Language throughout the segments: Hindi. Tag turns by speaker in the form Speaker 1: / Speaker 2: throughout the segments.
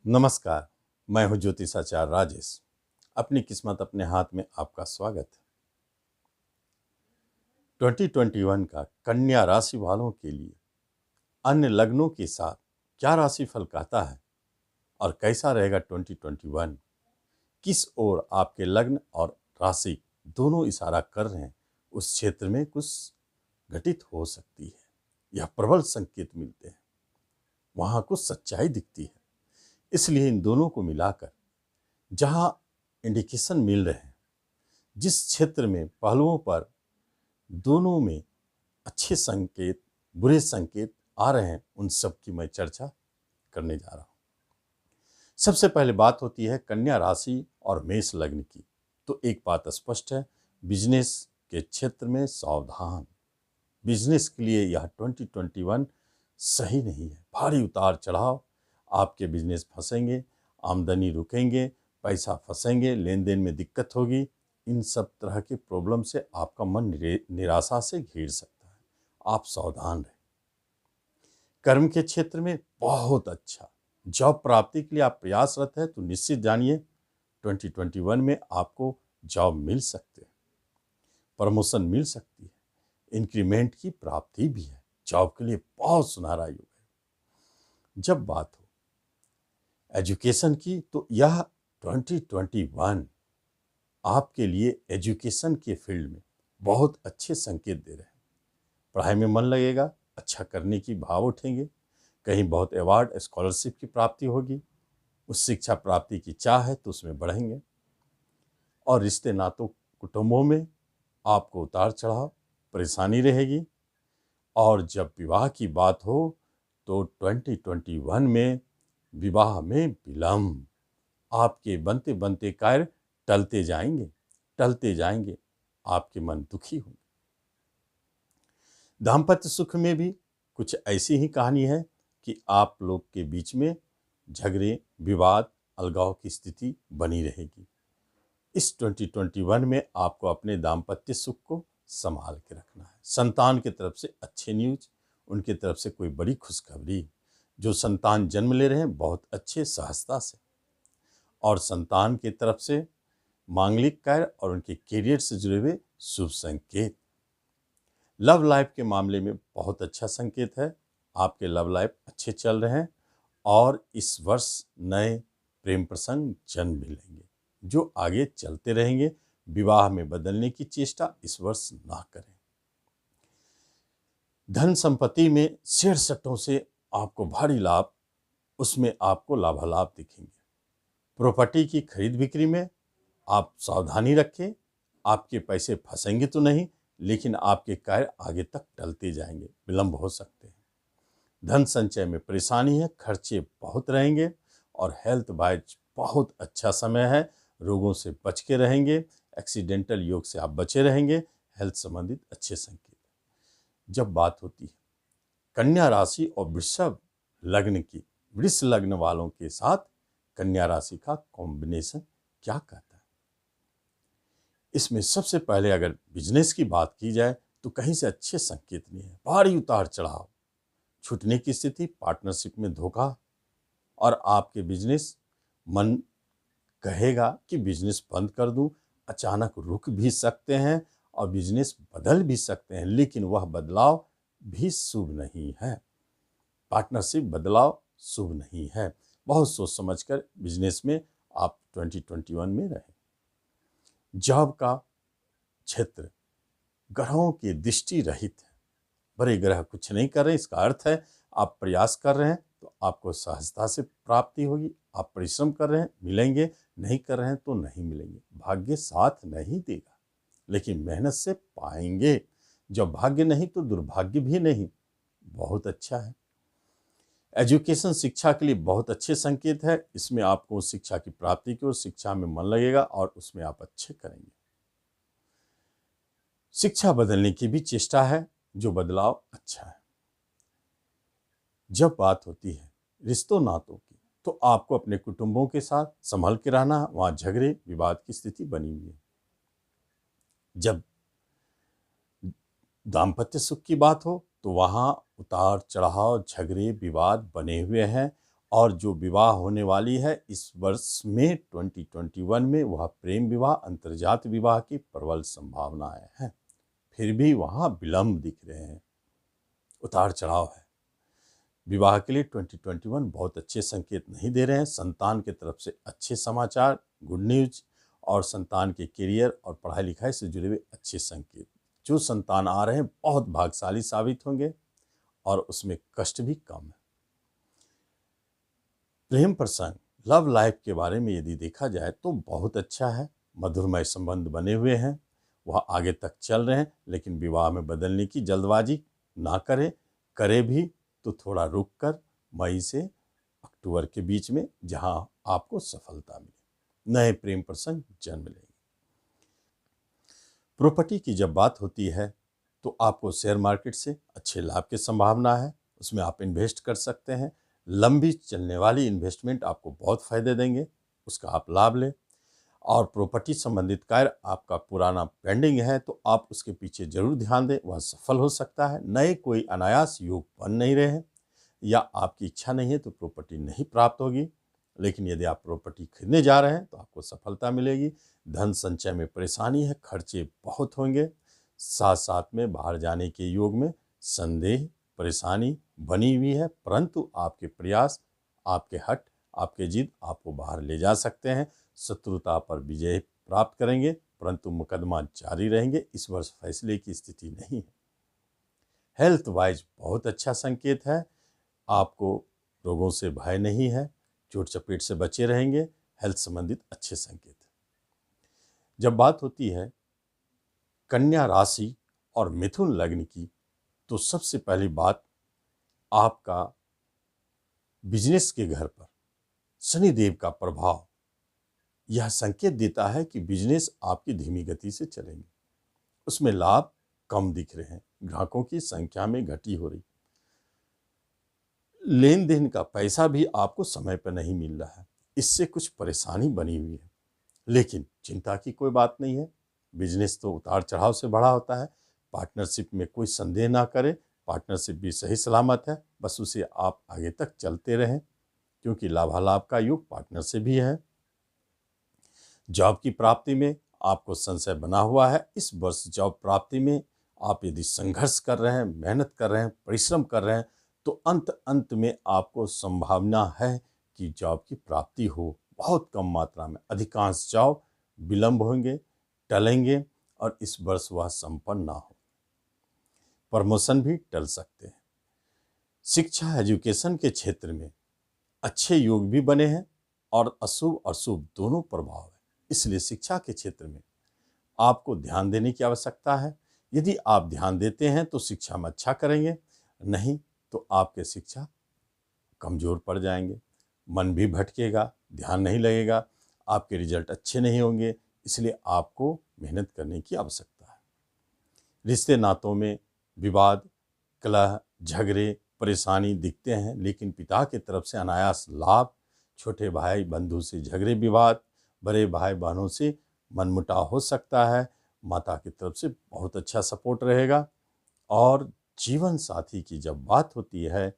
Speaker 1: नमस्कार। मैं हूं ज्योतिषाचार्य राजेश। अपनी किस्मत अपने हाथ में आपका स्वागत है। 2021 का कन्या राशि वालों के लिए अन्य लग्नों के साथ क्या राशिफल कहता है और कैसा रहेगा 2021, किस ओर आपके लग्न और राशि दोनों इशारा कर रहे हैं, उस क्षेत्र में कुछ घटित हो सकती है। यह प्रबल संकेत मिलते हैं, वहां कुछ सच्चाई दिखती है। इसलिए इन दोनों को मिलाकर जहां इंडिकेशन मिल रहे हैं, जिस क्षेत्र में पहलुओं पर दोनों में अच्छे संकेत बुरे संकेत आ रहे हैं, उन सब की मैं चर्चा करने जा रहा हूं। सबसे पहले बात होती है कन्या राशि और मेष लग्न की। तो एक बात स्पष्ट है, बिजनेस के क्षेत्र में सावधान। बिजनेस के लिए यह 2021 सही नहीं है। भारी उतार चढ़ाव, आपके बिजनेस फंसेंगे, आमदनी रुकेंगे, पैसा फंसेंगे, लेन देन में दिक्कत होगी। इन सब तरह के प्रॉब्लम से आपका मन निराशा से घिर सकता है। आप सावधान रहें। कर्म के क्षेत्र में बहुत अच्छा, जॉब प्राप्ति के लिए आप प्रयासरत हैं तो निश्चित जानिए 2021 में आपको जॉब मिल सकते हैं, प्रमोशन मिल सकती है, इंक्रीमेंट की प्राप्ति भी है। जॉब के लिए बहुत सुनहरा योग है। जब बात हो एजुकेशन की, तो यह 2021 आपके लिए एजुकेशन के फील्ड में बहुत अच्छे संकेत दे रहे हैं। पढ़ाई में मन लगेगा, अच्छा करने की भाव उठेंगे, कहीं बहुत अवार्ड स्कॉलरशिप की प्राप्ति होगी, उस शिक्षा प्राप्ति की चाह है तो उसमें बढ़ेंगे। और रिश्ते नातों कुटुंबों में आपको उतार चढ़ाव परेशानी रहेगी। और जब विवाह की बात हो तो 2021 में विवाह में विलंब, आपके बनते बनते कार्य टलते जाएंगे, आपके मन दुखी होंगे। दाम्पत्य सुख में भी कुछ ऐसी ही कहानी है कि आप लोग के बीच में झगड़े, विवाद, अलगाव की स्थिति बनी रहेगी। इस 2021 में आपको अपने दाम्पत्य सुख को संभाल के रखना है। संतान की तरफ से अच्छे न्यूज, उनकी तरफ से कोई बड़ी खुशखबरी, जो संतान जन्म ले रहे हैं बहुत अच्छे सहजता से, और संतान की तरफ से मांगलिक कार्य और उनके करियर से जुड़े हुए शुभ संकेत। लव लाइफ के मामले में बहुत अच्छा संकेत है, आपके लव लाइफ अच्छे चल रहे हैं और इस वर्ष नए प्रेम प्रसंग जन्म भी लेंगे जो आगे चलते रहेंगे। विवाह में बदलने की चेष्टा इस वर्ष ना करें। धन संपत्ति में शेयर सट्टों से आपको भारी लाभ, उसमें आपको लाभालाभ दिखेंगे। प्रॉपर्टी की खरीद बिक्री में आप सावधानी रखें। आपके पैसे फंसेंगे तो नहीं, लेकिन आपके कार्य आगे तक टलते जाएंगे, विलंब हो सकते हैं। धन संचय में परेशानी है, खर्चे बहुत रहेंगे। और हेल्थ वाइज बहुत अच्छा समय है, रोगों से बच के रहेंगे। एक्सीडेंटल योग से आप बचे रहेंगे। हेल्थ संबंधित अच्छे संकेत। जब बात होती है कन्या राशि और वृषभ लग्न की, वृष लग्न वालों के साथ कन्या राशि का कॉम्बिनेशन क्या कहता है, इसमें सबसे पहले अगर बिजनेस की बात की जाए तो कहीं से अच्छे संकेत नहीं है। भारी उतार चढ़ाव, छूटने की स्थिति, पार्टनरशिप में धोखा, और आपके बिजनेस मन कहेगा कि बिजनेस बंद कर दूं, अचानक रुक भी सकते हैं और बिजनेस बदल भी सकते हैं, लेकिन वह बदलाव भी शुभ नहीं है। पार्टनरशिप बदलाव शुभ नहीं है। बहुत सोच समझकर बिजनेस में आप 2021 में रहें। जॉब का क्षेत्र ग्रहों की दृष्टि रहित है, बड़े ग्रह कुछ नहीं कर रहे। इसका अर्थ है आप प्रयास कर रहे हैं तो आपको सहजता से प्राप्ति होगी। आप परिश्रम कर रहे हैं, मिलेंगे, नहीं कर रहे हैं तो नहीं मिलेंगे। भाग्य साथ नहीं देगा, लेकिन मेहनत से पाएंगे। जब भाग्य नहीं तो दुर्भाग्य भी नहीं। बहुत अच्छा है। एजुकेशन शिक्षा के लिए बहुत अच्छे संकेत है। इसमें आपको शिक्षा की प्राप्ति की और शिक्षा में मन लगेगा और उसमें आप अच्छे करेंगे। शिक्षा बदलने की भी चेष्टा है, जो बदलाव अच्छा है। जब बात होती है रिश्तों नातों की, तो आपको अपने कुटुंबों के साथ संभल के रहना। वहां झगड़े विवाद की स्थिति बनी हुई है। जब दाम्पत्य सुख की बात हो तो वहां उतार चढ़ाव, झगड़े विवाद बने हुए हैं और जो विवाह होने वाली है इस वर्ष में 2021 में, वह प्रेम विवाह, अंतर्जात विवाह की प्रबल संभावनाएं हैं। फिर भी वहाँ विलंब दिख रहे हैं, उतार चढ़ाव है। विवाह के लिए 2021 बहुत अच्छे संकेत नहीं दे रहे हैं। संतान की तरफ से अच्छे समाचार, गुड न्यूज, और संतान के करियर और पढ़ाई लिखाई से जुड़े हुए अच्छे संकेत। जो संतान आ रहे हैं बहुत भाग्यशाली साबित होंगे और उसमें कष्ट भी कम है। प्रेम प्रसंग, लव लाइफ के बारे में यदि देखा जाए तो बहुत अच्छा है। मधुरमय संबंध बने हुए हैं, वह आगे तक चल रहे हैं, लेकिन विवाह में बदलने की जल्दबाजी ना करें। करे भी तो थोड़ा रुक कर मई से अक्टूबर के बीच में, जहां आपको सफलता मिले, नए प्रेम प्रसंग जन्म लेंगे। प्रॉपर्टी की जब बात होती है तो आपको शेयर मार्केट से अच्छे लाभ की संभावना है, उसमें आप इन्वेस्ट कर सकते हैं। लंबी चलने वाली इन्वेस्टमेंट आपको बहुत फायदे देंगे, उसका आप लाभ लें। और प्रॉपर्टी संबंधित कार्य आपका पुराना पेंडिंग है तो आप उसके पीछे जरूर ध्यान दें, वह सफल हो सकता है। नए कोई अनायास योग बन नहीं रहे हैं या आपकी इच्छा नहीं है तो प्रॉपर्टी नहीं प्राप्त होगी, लेकिन यदि आप प्रॉपर्टी खरीदने जा रहे हैं तो आपको सफलता मिलेगी। धन संचय में परेशानी है, खर्चे बहुत होंगे। साथ साथ में बाहर जाने के योग में संदेह, परेशानी बनी हुई है, परंतु आपके प्रयास, आपके हट, आपके जिद आपको बाहर ले जा सकते हैं। शत्रुता पर विजय प्राप्त करेंगे, परंतु मुकदमा जारी रहेंगे। इस वर्ष फैसले की स्थिति नहीं है। हेल्थ वाइज बहुत अच्छा संकेत है, आपको रोगों से भय नहीं है, चोट चपेट से बचे रहेंगे। हेल्थ संबंधित अच्छे संकेत है। जब बात होती है कन्या राशि और मिथुन लग्न की, तो सबसे पहली बात, आपका बिजनेस के घर पर शनिदेव का प्रभाव यह संकेत देता है कि बिजनेस आपकी धीमी गति से चलेंगे, उसमें लाभ कम दिख रहे हैं, ग्राहकों की संख्या में घटी हो रही, लेन देन का पैसा भी आपको समय पर नहीं मिल रहा है, इससे कुछ परेशानी बनी हुई है। लेकिन चिंता की कोई बात नहीं है, बिजनेस तो उतार चढ़ाव से बड़ा होता है। पार्टनरशिप में कोई संदेह ना करें, पार्टनरशिप भी सही सलामत है, बस उसे आप आगे तक चलते रहें, क्योंकि लाभालाभ का योग पार्टनर से भी है। जॉब की प्राप्ति में आपको संशय बना हुआ है। इस वर्ष जॉब प्राप्ति में आप यदि संघर्ष कर रहे हैं, मेहनत कर रहे हैं, परिश्रम कर रहे हैं, तो अंत में आपको संभावना है कि जॉब की प्राप्ति हो। बहुत कम मात्रा में, अधिकांश जॉब विलंब होंगे, टलेंगे और इस वर्ष वह संपन्न ना हो। प्रमोशन भी टल सकते हैं। शिक्षा, एजुकेशन के क्षेत्र में अच्छे योग भी बने हैं और अशुभ और शुभ दोनों प्रभाव है, इसलिए शिक्षा के क्षेत्र में आपको ध्यान देने की आवश्यकता है। यदि आप ध्यान देते हैं तो शिक्षा में अच्छा करेंगे, नहीं तो आपके शिक्षा कमज़ोर पड़ जाएंगे, मन भी भटकेगा, ध्यान नहीं लगेगा, आपके रिजल्ट अच्छे नहीं होंगे, इसलिए आपको मेहनत करने की आवश्यकता है। रिश्ते नातों में विवाद, कलह, झगड़े, परेशानी दिखते हैं, लेकिन पिता की तरफ से अनायास लाभ। छोटे भाई बंधु से झगड़े विवाद, बड़े भाई बहनों से मनमुटाव हो सकता है। माता की तरफ से बहुत अच्छा सपोर्ट रहेगा। और जीवन साथी की जब बात होती है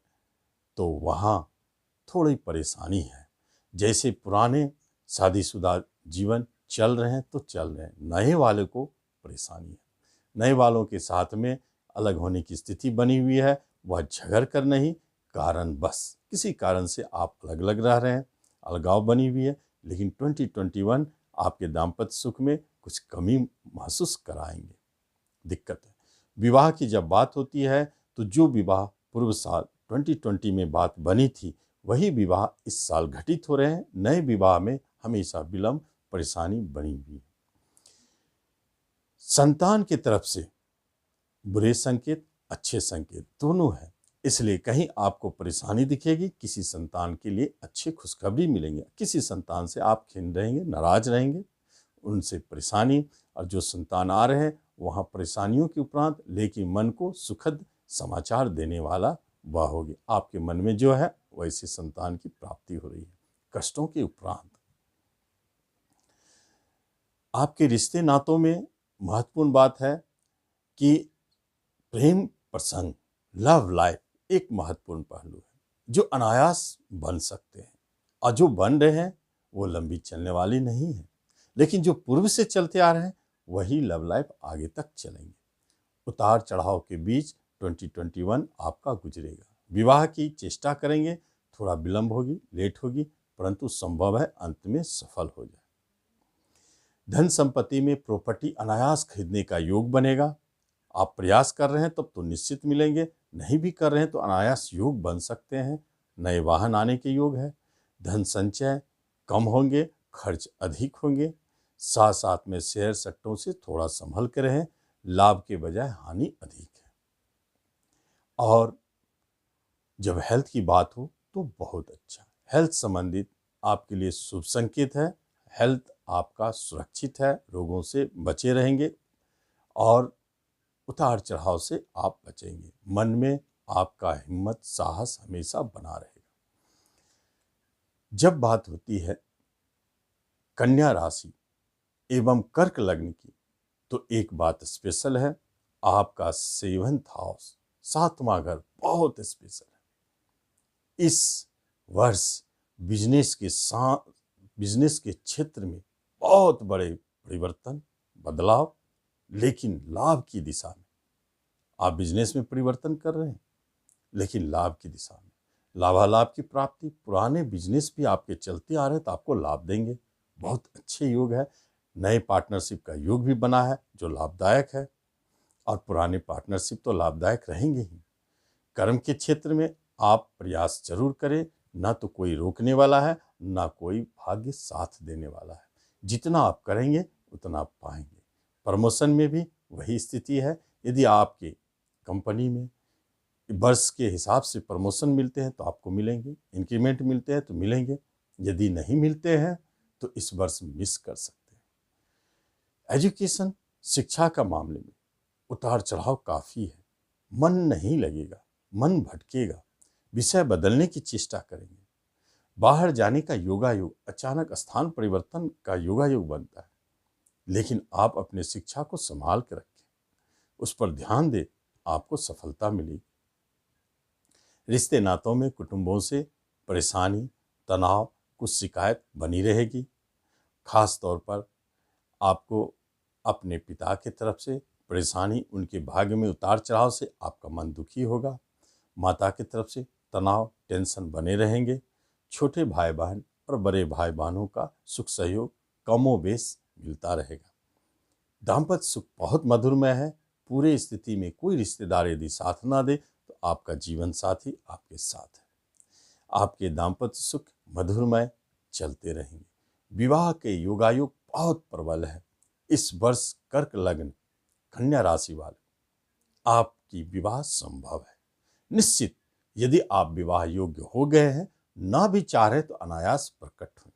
Speaker 1: तो वहाँ थोड़ी परेशानी है। जैसे पुराने शादीशुदा जीवन चल रहे हैं तो चल रहे हैं, नए वाले को परेशानी है। नए वालों के साथ में अलग होने की स्थिति बनी हुई है, वह झगड़ कर नहीं, कारण बस किसी कारण से आप अलग अलग रह रहे हैं, अलगाव बनी हुई है। लेकिन 2021 आपके दाम्पत्य सुख में कुछ कमी महसूस कराएंगे, दिक्कत है। विवाह की जब बात होती है तो जो विवाह पूर्व साल 2020 में बात बनी थी, वही विवाह इस साल घटित हो रहे हैं। नए विवाह में हमेशा विलंब, परेशानी बनी हुई है। संतान की तरफ से बुरे संकेत, अच्छे संकेत दोनों हैं, इसलिए कहीं आपको परेशानी दिखेगी, किसी संतान के लिए अच्छी खुशखबरी मिलेंगे। किसी संतान से आप खिन्न रहेंगे, नाराज रहेंगे, उनसे परेशानी, और जो संतान आ रहे हैं वहाँ परेशानियों के उपरांत लेकिन मन को सुखद समाचार देने वाला वह होगी। आपके मन में जो है वैसे संतान की प्राप्ति हो रही है, कष्टों के उपरांत। आपके रिश्ते नातों में महत्वपूर्ण बात है कि प्रेम प्रसंग, लव लाइफ एक महत्वपूर्ण पहलू है। जो अनायास बन सकते हैं, और जो बन रहे हैं वो लंबी चलने वाली नहीं है, लेकिन जो पूर्व से चलते आ रहे हैं वही लव लाइफ आगे तक चलेंगे। उतार चढ़ाव के बीच 2021 आपका गुजरेगा। विवाह की चेष्टा करेंगे, थोड़ा विलंब होगी, लेट होगी, परंतु संभव है अंत में सफल हो जाए। धन संपत्ति में प्रॉपर्टी अनायास खरीदने का योग बनेगा। आप प्रयास कर रहे हैं तब तो निश्चित मिलेंगे, नहीं भी कर रहे हैं तो अनायास योग बन सकते हैं। नए वाहन आने के योग है। धन संचय कम होंगे, खर्च अधिक होंगे। साथ साथ में शेयर सट्टों से थोड़ा संभल के रहें, लाभ के बजाय हानि अधिक है। और जब हेल्थ की बात हो तो बहुत अच्छा, हेल्थ संबंधित आपके लिए शुभ संकेत है। हेल्थ आपका सुरक्षित है, रोगों से बचे रहेंगे और उतार चढ़ाव से आप बचेंगे। मन में आपका हिम्मत साहस हमेशा बना रहेगा। जब बात होती है कन्या राशि एवं कर्क लग्न की, तो एक बात स्पेशल है, आपका 7th हाउस 7वां घर बहुत स्पेशल है। इस वर्ष बिजनेस के क्षेत्र में बहुत बड़े परिवर्तन, बदलाव, लेकिन लाभ की दिशा में। आप बिजनेस में परिवर्तन कर रहे हैं लेकिन लाभ की दिशा में, लाभालाभ की प्राप्ति। पुराने बिजनेस भी आपके चलते आ रहे हैं तो आपको लाभ देंगे, बहुत अच्छे योग है। नए पार्टनरशिप का योग भी बना है जो लाभदायक है, और पुराने पार्टनरशिप तो लाभदायक रहेंगे ही। कर्म के क्षेत्र में आप प्रयास जरूर करें, ना तो कोई रोकने वाला है, ना कोई भाग्य साथ देने वाला है। जितना आप करेंगे उतना आप पाएंगे। प्रमोशन में भी वही स्थिति है। यदि आपके कंपनी में वर्ष के हिसाब से प्रमोशन मिलते हैं तो आपको मिलेंगे, इंक्रीमेंट मिलते हैं तो मिलेंगे। यदि नहीं मिलते हैं तो इस वर्ष मिस कर सकते हैं। एजुकेशन, शिक्षा का मामले में उतार चढ़ाव काफ़ी है। मन नहीं लगेगा, मन भटकेगा, विषय बदलने की चेष्टा करेंगे। बाहर जाने का योगायोग, अचानक स्थान परिवर्तन का योगायोग बनता है, लेकिन आप अपने शिक्षा को संभाल के रखें, उस पर ध्यान दें, आपको सफलता मिलेगी। रिश्ते नातों में कुटुंबों से परेशानी, तनाव, कुछ शिकायत बनी रहेगी। खास तौर पर आपको अपने पिता की तरफ से परेशानी, उनके भाग्य में उतार चढ़ाव से आपका मन दुखी होगा। माता की तरफ से तनाव, टेंशन बने रहेंगे। छोटे भाई बहन और बड़े भाई बहनों का सुख सहयोग कमोबेश मिलता रहेगा। दाम्पत्य सुख बहुत मधुरमय है। पूरे स्थिति में कोई रिश्तेदार यदि साथ ना दे तो आपका जीवन साथी आपके साथ है। आपके दाम्पत्य सुख मधुरमय चलते रहेंगे। विवाह के योगायोग बहुत प्रबल है। इस वर्ष कर्क लग्न कन्या राशि वाले आपकी विवाह संभव है। निश्चित, यदि आप विवाह योग्य हो गए हैं, ना भी चाह रहे तो अनायास प्रकट होंगे।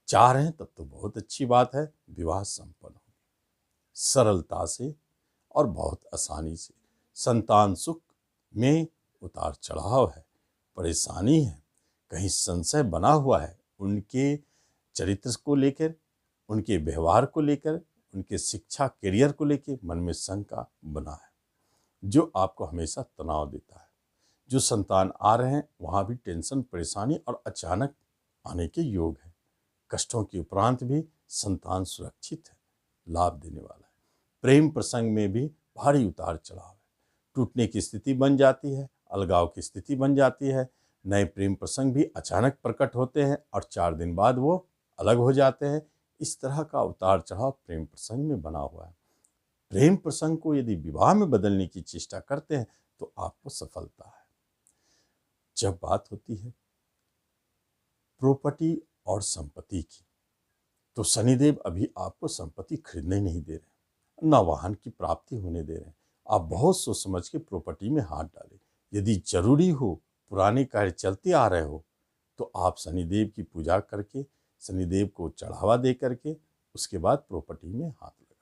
Speaker 1: चाह रहे हैं तब तो बहुत अच्छी बात है, विवाह संपन्न होंगे सरलता से और बहुत आसानी से। संतान सुख में उतार चढ़ाव है, परेशानी है, कहीं संशय बना हुआ है उनके चरित्र को लेकर, उनके व्यवहार को लेकर, उनके शिक्षा करियर को लेकर मन में शंका बना है, जो आपको हमेशा तनाव देता है। जो संतान आ रहे हैं वहाँ भी टेंशन, परेशानी और अचानक आने के योग है। कष्टों के उपरांत भी संतान सुरक्षित है, लाभ देने वाला है। प्रेम प्रसंग में भी भारी उतार चढ़ाव है। टूटने की स्थिति बन जाती है, अलगाव की स्थिति बन जाती है। नए प्रेम प्रसंग भी अचानक प्रकट होते हैं और 4 दिन बाद वो अलग हो जाते हैं। इस तरह का उतार चढ़ाव प्रेम प्रसंग में बना हुआ है। प्रेम प्रसंग को यदि विवाह में बदलने की चेष्टा करते हैं तो आपको सफलता है। जब बात होती है प्रॉपर्टी और संपत्ति की, तो शनिदेव अभी आपको संपत्ति खरीदने नहीं दे रहे, ना वाहन की प्राप्ति होने दे रहे हैं। आप बहुत सोच समझ के प्रॉपर्टी में हाथ डालें। यदि जरूरी हो, पुराने कार्य चलते आ रहे हो, तो आप शनिदेव की पूजा करके, शनिदेव को चढ़ावा दे करके उसके बाद प्रॉपर्टी में हाथ लगाएं।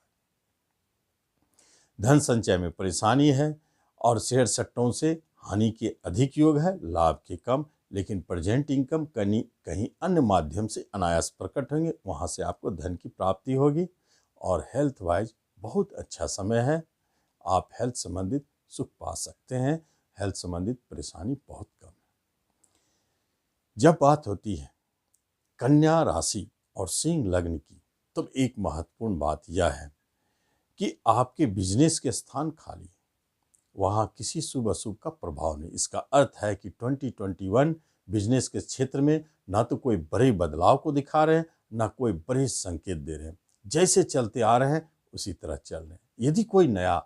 Speaker 1: धन संचय में परेशानी है और शेयर सट्टों से हानि के अधिक योग है, लाभ के कम, लेकिन प्रेजेंट इनकम कहीं अन्य माध्यम से अनायास प्रकट होंगे, वहाँ से आपको धन की प्राप्ति होगी। और हेल्थ वाइज बहुत अच्छा समय है, आप हेल्थ संबंधित सुख पा सकते हैं। हेल्थ संबंधित परेशानी बहुत कम है। जब बात होती है कन्या राशि और सिंह लग्न की, तो एक महत्वपूर्ण बात यह है कि आपके बिजनेस के स्थान खाली है, वहाँ किसी शुभ अशुभ का प्रभाव नहीं। इसका अर्थ है कि 2021 बिजनेस के क्षेत्र में ना तो कोई बड़े बदलाव को दिखा रहे हैं, ना कोई बड़े संकेत दे रहे हैं। जैसे चलते आ रहे हैं उसी तरह चल रहे हैं। यदि कोई नया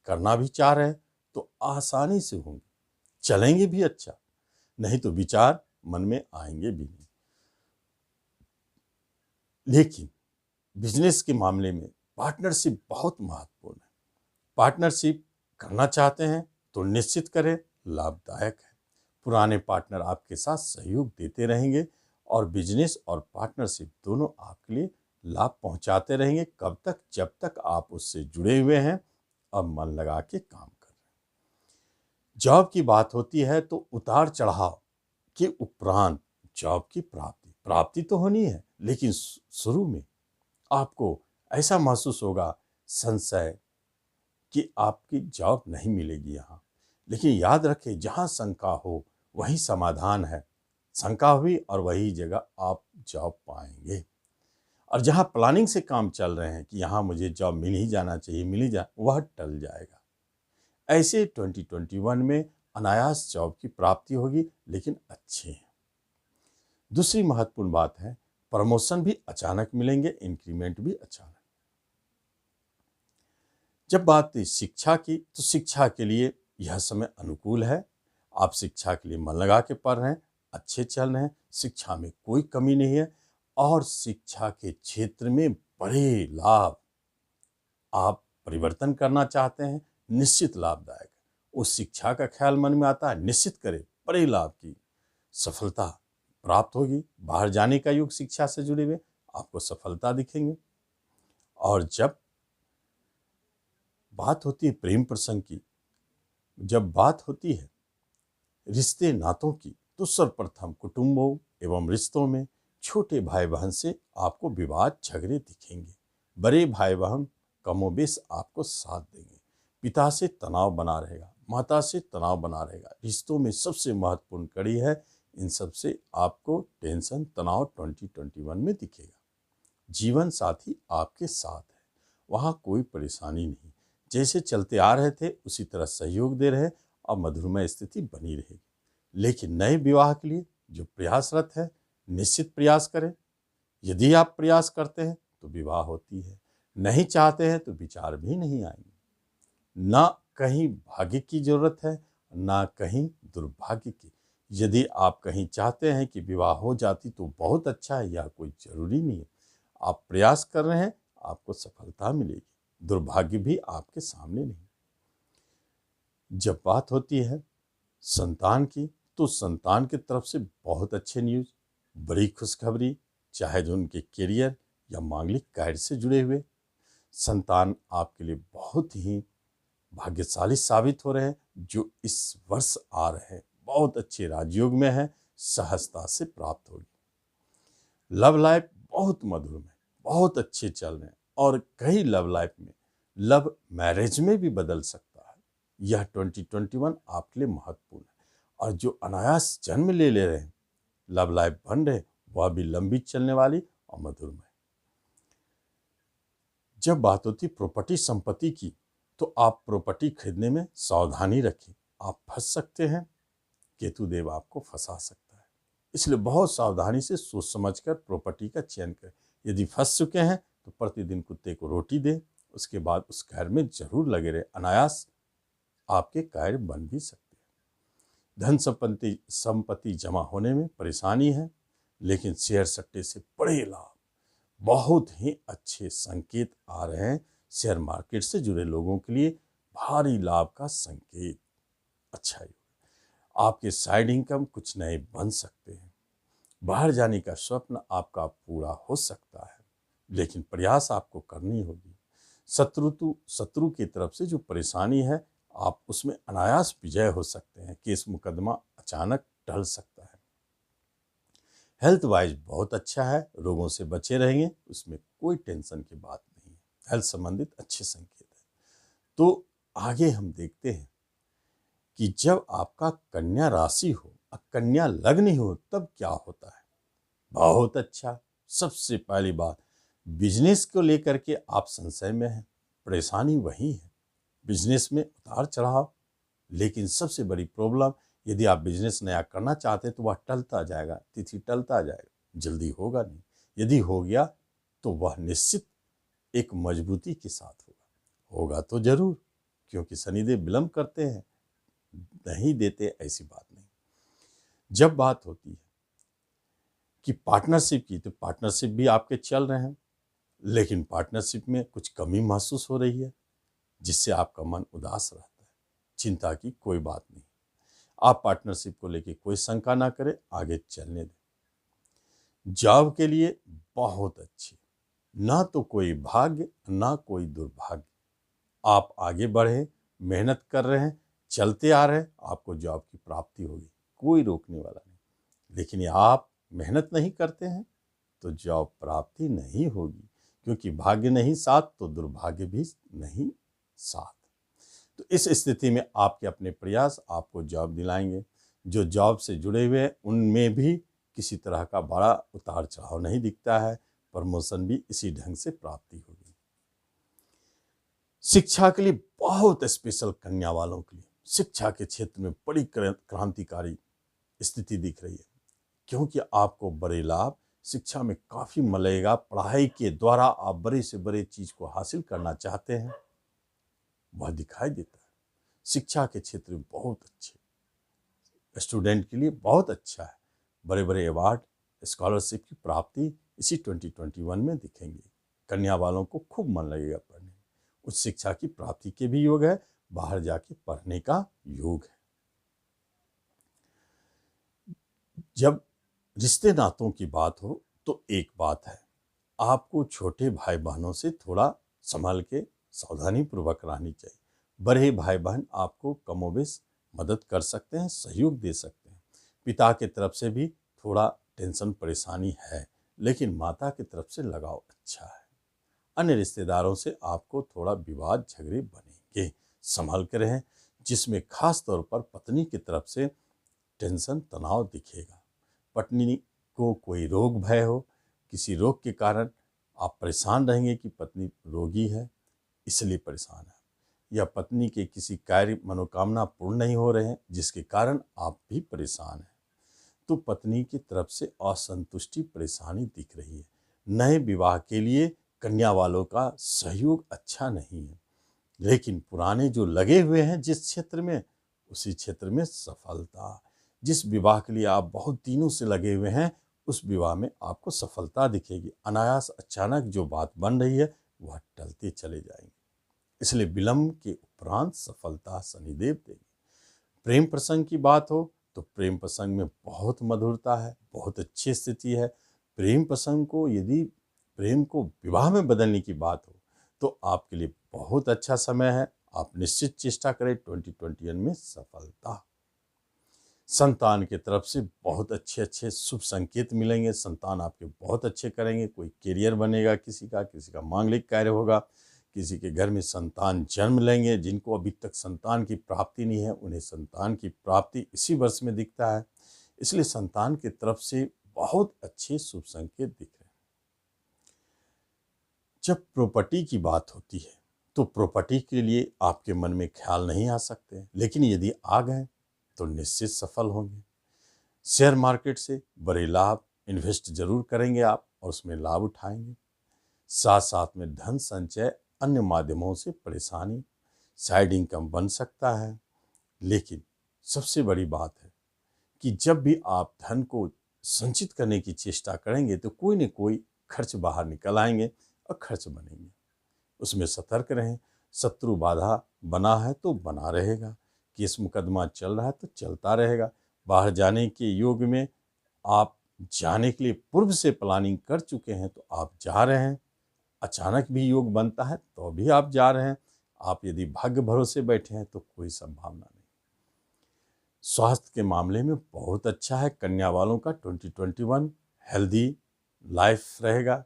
Speaker 1: करना भी चाह रहे हैं तो आसानी से होंगे, चलेंगे भी अच्छा, नहीं तो विचार मन में आएंगे भी नहीं। लेकिन बिजनेस के मामले में पार्टनरशिप बहुत महत्वपूर्ण है। पार्टनरशिप करना चाहते हैं तो निश्चित करें, लाभदायक है। पुराने पार्टनर आपके साथ सहयोग देते रहेंगे और बिजनेस और पार्टनरशिप दोनों आपके लिए लाभ पहुंचाते रहेंगे। कब तक? जब तक आप उससे जुड़े हुए हैं और मन लगा के काम कर रहे हैं। जॉब की बात होती है तो उतार चढ़ाव के उपरांत जॉब की प्राप्ति तो होनी है, लेकिन शुरू में आपको ऐसा महसूस होगा संशय कि आपकी जॉब नहीं मिलेगी यहाँ। लेकिन याद रखें, जहाँ शंका हो वहीं समाधान है। शंका हुई और वही जगह आप जॉब पाएंगे। और जहाँ प्लानिंग से काम चल रहे हैं कि यहाँ मुझे जॉब मिल ही जाना चाहिए, मिल ही वह टल जाएगा। ऐसे 2021 में अनायास जॉब की प्राप्ति होगी, लेकिन अच्छे हैं। दूसरी महत्वपूर्ण बात है प्रमोशन भी अचानक मिलेंगे, इंक्रीमेंट भी अचानक। जब बात शिक्षा की, तो शिक्षा के लिए यह समय अनुकूल है। आप शिक्षा के लिए मन लगा के पढ़ रहे हैं, अच्छे चल रहे हैं, शिक्षा में कोई कमी नहीं है और शिक्षा के क्षेत्र में बड़े लाभ आप परिवर्तन करना चाहते हैं, निश्चित लाभदायक है। उस शिक्षा का ख्याल मन में आता है, निश्चित करें, बड़े लाभ की सफलता प्राप्त होगी। बाहर जाने का युग शिक्षा से जुड़े हुए, आपको सफलता दिखेंगे। और जब बात होती है प्रेम प्रसंग की, जब बात होती है रिश्ते नातों की, तो सर्वप्रथम कुटुंबों एवं रिश्तों में छोटे भाई बहन से आपको विवाद झगड़े दिखेंगे। बड़े भाई बहन कमोबेश आपको साथ देंगे। पिता से तनाव बना रहेगा, माता से तनाव बना रहेगा। रिश्तों में सबसे महत्वपूर्ण कड़ी है, इन सब से आपको टेंशन तनाव 2021 में दिखेगा। जीवन साथी आपके साथ है, वहाँ कोई परेशानी नहीं। जैसे चलते आ रहे थे उसी तरह सहयोग दे रहे और मधुरमय स्थिति बनी रहेगी। लेकिन नए विवाह के लिए जो प्रयासरत है, निश्चित प्रयास करें। यदि आप प्रयास करते हैं तो विवाह होती है, नहीं चाहते हैं तो विचार भी नहीं आएंगे। ना कहीं भाग्य की जरूरत है, ना कहीं दुर्भाग्य की। यदि आप कहीं चाहते हैं कि विवाह हो जाती तो बहुत अच्छा है, यह कोई जरूरी नहीं है। आप प्रयास कर रहे हैं, आपको सफलता मिलेगी। दुर्भाग्य भी आपके सामने नहीं। जब बात होती है संतान की, तो संतान की तरफ से बहुत अच्छे न्यूज़, बड़ी खुशखबरी, चाहे जो उनके करियर या मांगलिक कार्य से जुड़े हुए। संतान आपके लिए बहुत ही भाग्यशाली साबित हो रहे हैं। जो इस वर्ष आ रहे हैं बहुत अच्छे राजयोग में है, सहजता से प्राप्त होगी। लव लाइफ बहुत मधुर में बहुत अच्छे चल रहे हैं और कई लव लाइफ में लव मैरिज में भी बदल सकता है। यह 2021 आपके लिए महत्वपूर्ण है। और जो अनायास जन्म ले रहे हैं, लव लाइफ बन रहे, वह भी लंबी चलने वाली और मधुरमय। जब बात होती प्रॉपर्टी संपत्ति की, तो आप प्रॉपर्टी खरीदने में सावधानी रखें, आप फंस सकते हैं, केतु देव आपको फंसा सकता है। इसलिए बहुत सावधानी से सोच समझकर प्रॉपर्टी का चयन करें। यदि फंस चुके हैं तो प्रतिदिन कुत्ते को रोटी दें, उसके बाद उस कार्य में जरूर लगे रहे, अनायास आपके कार्य बन भी सकते हैं। धन संपत्ति जमा होने में परेशानी है, लेकिन शेयर सट्टे से बड़े लाभ, बहुत ही अच्छे संकेत आ रहे हैं। शेयर मार्केट से जुड़े लोगों के लिए भारी लाभ का संकेत अच्छा है। आपके साइड इनकम कुछ नए बन सकते हैं। बाहर जाने का स्वप्न आपका पूरा हो सकता है, लेकिन प्रयास आपको करनी होगी। शत्रु की तरफ से जो परेशानी है, आप उसमें अनायास विजय हो सकते हैं। केस मुकदमा अचानक टल सकता है। हेल्थ वाइज बहुत अच्छा है, रोगों से बचे रहेंगे, उसमें कोई टेंशन की बात नहीं है। हेल्थ संबंधित अच्छे संकेत है। तो आगे हम देखते हैं कि जब आपका कन्या राशि हो कन्या लग्न हो तब क्या होता है? बहुत अच्छा। सबसे पहली बात, बिजनेस को लेकर के आप संशय में हैं, परेशानी वही है, बिजनेस में उतार चढ़ाव। लेकिन सबसे बड़ी प्रॉब्लम, यदि आप बिजनेस नया करना चाहते हैं तो वह टलता जाएगा, तिथि टलता जाएगा, जल्दी होगा नहीं। यदि हो गया तो वह निश्चित एक मजबूती के साथ होगा तो जरूर, क्योंकि शनिदेव विलंब करते हैं, नहीं देते ऐसी बात नहीं। जब बात होती है कि पार्टनरशिप की, तो पार्टनरशिप भी आपके चल रहे हैं, लेकिन पार्टनरशिप में कुछ कमी महसूस हो रही है, जिससे आपका मन उदास रहता है। चिंता की कोई बात नहीं, आप पार्टनरशिप को लेकर कोई शंका ना करें, आगे चलने दें। जॉब के लिए बहुत अच्छी, ना तो कोई भाग्य ना कोई दुर्भाग्य। आप आगे बढ़े, मेहनत कर रहे हैं, चलते आ रहे हैं, आपको जॉब की प्राप्ति होगी, कोई रोकने वाला नहीं। लेकिन ये आप मेहनत नहीं करते हैं तो जॉब प्राप्ति नहीं होगी, क्योंकि भाग्य नहीं साथ तो दुर्भाग्य भी नहीं साथ। तो इस स्थिति में आपके अपने प्रयास आपको जॉब दिलाएंगे। जो जॉब से जुड़े हुए हैं उनमें भी किसी तरह का बड़ा उतार चढ़ाव नहीं दिखता है, प्रमोशन भी इसी ढंग से प्राप्ति होगी। शिक्षा के लिए बहुत स्पेशल, कन्या वालों के लिए शिक्षा के क्षेत्र में बड़ी क्रांतिकारी स्थिति दिख रही है, क्योंकि आपको बड़े लाभ शिक्षा में काफ़ी मिलेगा। पढ़ाई के द्वारा आप बड़े से बड़े चीज़ को हासिल करना चाहते हैं, वह दिखाई देता है। शिक्षा के क्षेत्र में बहुत अच्छे, स्टूडेंट के लिए बहुत अच्छा है। बड़े बड़े अवार्ड, स्कॉलरशिप की प्राप्ति इसी 2021 में दिखेंगी। कन्या वालों को खूब मन लगेगा पढ़ने में, उच्च शिक्षा की प्राप्ति के भी योग है, बाहर जाके पढ़ने का योग है। जब रिश्ते नातों की बात हो तो एक बात है, आपको छोटे भाई बहनों से थोड़ा संभल के सावधानी पूर्वक रहनी चाहिए। बड़े भाई बहन आपको कमोबेश मदद कर सकते हैं, सहयोग दे सकते हैं। पिता की तरफ से भी थोड़ा टेंशन परेशानी है, लेकिन माता की तरफ से लगाव अच्छा है। अन्य रिश्तेदारों से आपको थोड़ा विवाद झगड़े बनेंगे, संभल के रहें, जिसमें खास तौर पर पत्नी की तरफ से टेंशन तनाव दिखेगा। पत्नी को कोई रोग भय हो, किसी रोग के कारण आप परेशान रहेंगे कि पत्नी रोगी है इसलिए परेशान है, या पत्नी के किसी कार्य मनोकामना पूर्ण नहीं हो रहे हैं जिसके कारण आप भी परेशान हैं, तो पत्नी की तरफ से असंतुष्टि परेशानी दिख रही है। नए विवाह के लिए कन्या वालों का सहयोग अच्छा नहीं है, लेकिन पुराने जो लगे हुए हैं जिस क्षेत्र में, उसी क्षेत्र में सफलता। जिस विवाह के लिए आप बहुत दिनों से लगे हुए हैं, उस विवाह में आपको सफलता दिखेगी। अनायास अचानक जो बात बन रही है वह टलते चले जाएंगे, इसलिए विलंब के उपरांत सफलता शनिदेव देंगे। प्रेम प्रसंग की बात हो तो प्रेम प्रसंग में बहुत मधुरता है, बहुत अच्छी स्थिति है। प्रेम प्रसंग को, यदि प्रेम को विवाह में बदलने की बात हो तो आपके लिए बहुत अच्छा समय है। आप निश्चित चेष्टा करें 2021 में सफलता। संतान की तरफ से बहुत अच्छे अच्छे शुभ संकेत मिलेंगे, संतान आपके बहुत अच्छे करेंगे। कोई करियर बनेगा, किसी का मांगलिक कार्य होगा, किसी के घर में संतान जन्म लेंगे। जिनको अभी तक संतान की प्राप्ति नहीं है, उन्हें संतान की प्राप्ति इसी वर्ष में दिखता है, इसलिए संतान की तरफ से बहुत अच्छे शुभ संकेत दिख रहे हैं। जब प्रॉपर्टी की बात होती है तो प्रॉपर्टी के लिए आपके मन में ख्याल नहीं आ सकते, लेकिन यदि आ गए तो निश्चित सफल होंगे। शेयर मार्केट से बड़े लाभ इन्वेस्ट जरूर करेंगे आप और उसमें लाभ उठाएंगे। साथ साथ में धन संचय, अन्य माध्यमों से परेशानी, साइड इनकम बन सकता है। लेकिन सबसे बड़ी बात है कि जब भी आप धन को संचित करने की चेष्टा करेंगे तो कोई न कोई खर्च बाहर निकल आएंगे और खर्च बनेंगे, उसमें सतर्क रहें। शत्रु बाधा बना है तो बना रहेगा, केस मुकदमा चल रहा है तो चलता रहेगा। बाहर जाने के योग में आप जाने के लिए पूर्व से प्लानिंग कर चुके हैं तो आप जा रहे हैं, अचानक भी योग बनता है तो भी आप जा रहे हैं। आप यदि भाग्य भरोसे बैठे हैं तो कोई संभावना नहीं। स्वास्थ्य के मामले में बहुत अच्छा है। कन्या वालों का 2021 हेल्दी लाइफ रहेगा,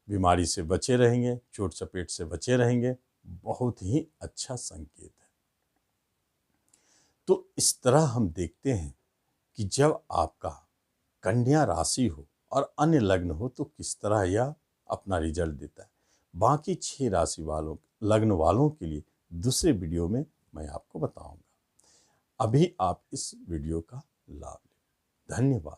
Speaker 1: बीमारी से बचे रहेंगे, चोट चपेट से बचे रहेंगे, बहुत ही अच्छा संकेत है। तो इस तरह हम देखते हैं कि जब आपका कन्या राशि हो और अन्य लग्न हो तो किस तरह यह अपना रिजल्ट देता है। बाकी 6 राशि वालों लग्न वालों के लिए दूसरे वीडियो में मैं आपको बताऊंगा। अभी आप इस वीडियो का लाभ लें। धन्यवाद।